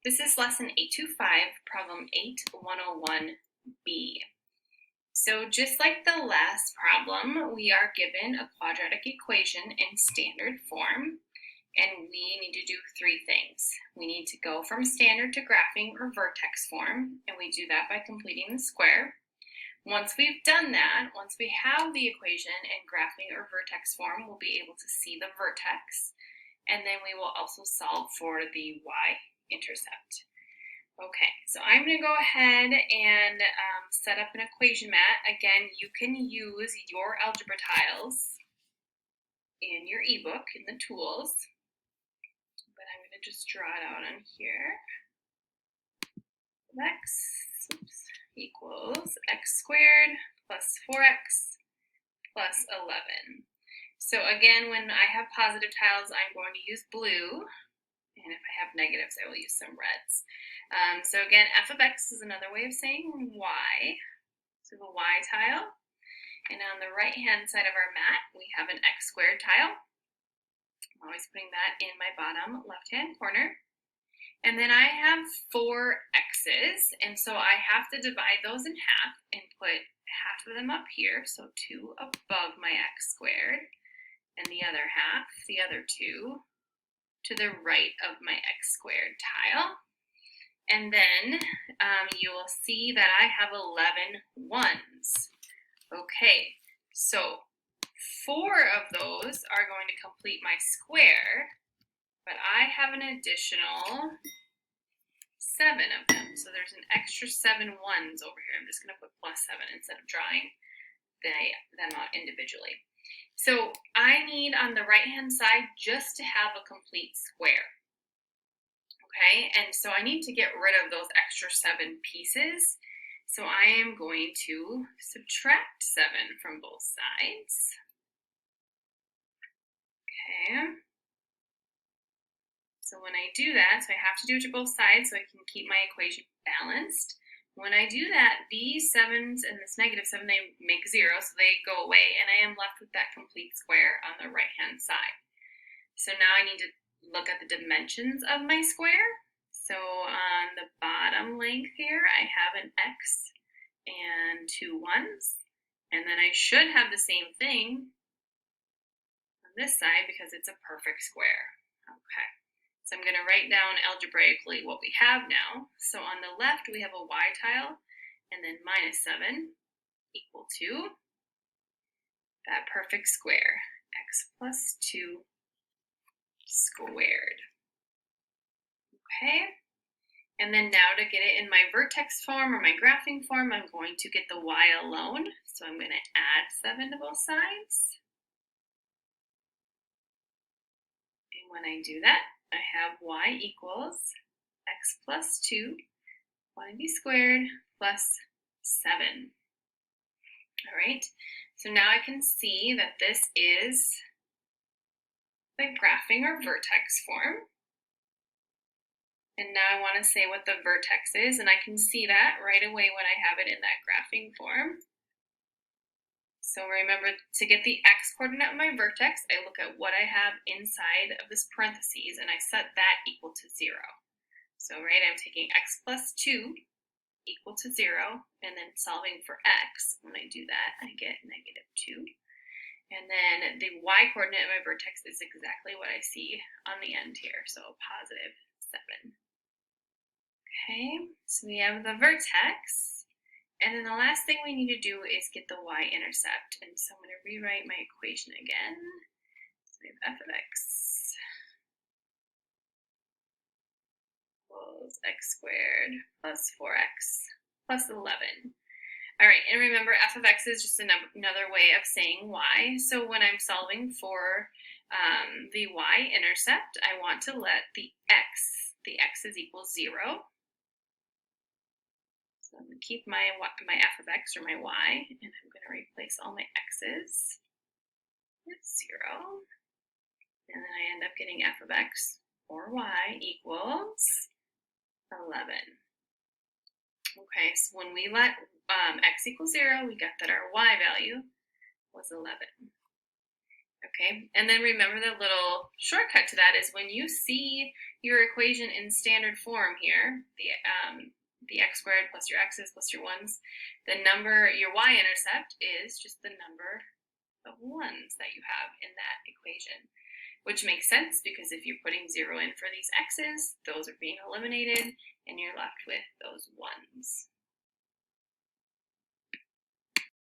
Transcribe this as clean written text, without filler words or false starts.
This is lesson 825, problem 8101B. So just like the last problem, we are given a quadratic equation in standard form, and we need to do three things. We need to go from standard to graphing or vertex form, and we do that by completing the square. Once we've done that, once we have the equation in graphing or vertex form, we'll be able to see the vertex, and then we will also solve for the y-intercept. Okay, so I'm going to go ahead and set up an equation mat. Again, you can use your algebra tiles in your ebook in the tools, but I'm going to just draw it out on here. X equals x squared plus 4x plus 11. So again, when I have positive tiles, I'm going to use blue, and if I have negatives, I will use some reds. So again, f of x is another way of saying y, so the y tile. And on the right-hand side of our mat, we have an x squared tile. I'm always putting that in my bottom left-hand corner. And then I have 4 x's, and so I have to divide those in half and put half of them up here, so 2 above my x squared, and the other half, the other 2, to the right of my x squared tile. And then you will see that I have 11 ones. Okay, so 4 of those are going to complete my square, but I have an additional 7 of them. So there's an extra 7 ones over here. I'm just going to put plus 7 instead of drawing them out individually. So I need on the right-hand side just to have a complete square. Okay, and so I need to get rid of those extra 7 pieces. So I am going to subtract 7 from both sides. Okay. So when I do that, so I have to do it to both sides so I can keep my equation balanced. When I do that, these 7s and this negative 7, they make 0, so they go away, and I am left with that complete square on the right-hand side. So now I need to look at the dimensions of my square. So on the bottom length here, I have an x and 2 ones, and then I should have the same thing on this side because it's a perfect square. Okay. So I'm going to write down algebraically what we have now. So on the left, we have a y tile, and then minus 7 equal to that perfect square, x plus 2 squared. Okay, and then now to get it in my vertex form or my graphing form, I'm going to get the y alone. So I'm going to add 7 to both sides. And when I do that, I have y equals x plus 2 quantity squared plus 7. All right, so now I can see that this is the graphing or vertex form. And now I want to say what the vertex is, and I can see that right away when I have it in that graphing form. So remember, to get the x coordinate of my vertex, I look at what I have inside of this parentheses, and I set that equal to 0. So I'm taking x plus 2 equal to 0, and then solving for x. When I do that, I get negative 2. And then the y coordinate of my vertex is exactly what I see on the end here, so positive 7. Okay, so we have the vertex. And then the last thing we need to do is get the y-intercept. And so I'm going to rewrite my equation again. So we have f of x equals x squared plus 4x plus 11. All right, and remember, f of x is just another way of saying y. So when I'm solving for the y-intercept, I want to let the x is equal 0. So I'm going to keep my f of x, or my y, and I'm going to replace all my x's with 0. And then I end up getting f of x, or y, equals 11. Okay, so when we let x equal 0, we got that our y value was 11. Okay, and then remember the little shortcut to that is when you see your equation in standard form here, the x squared plus your x's plus your 1's, the number, your y-intercept is just the number of 1's that you have in that equation, which makes sense because if you're putting 0 in for these x's, those are being eliminated and you're left with those 1's.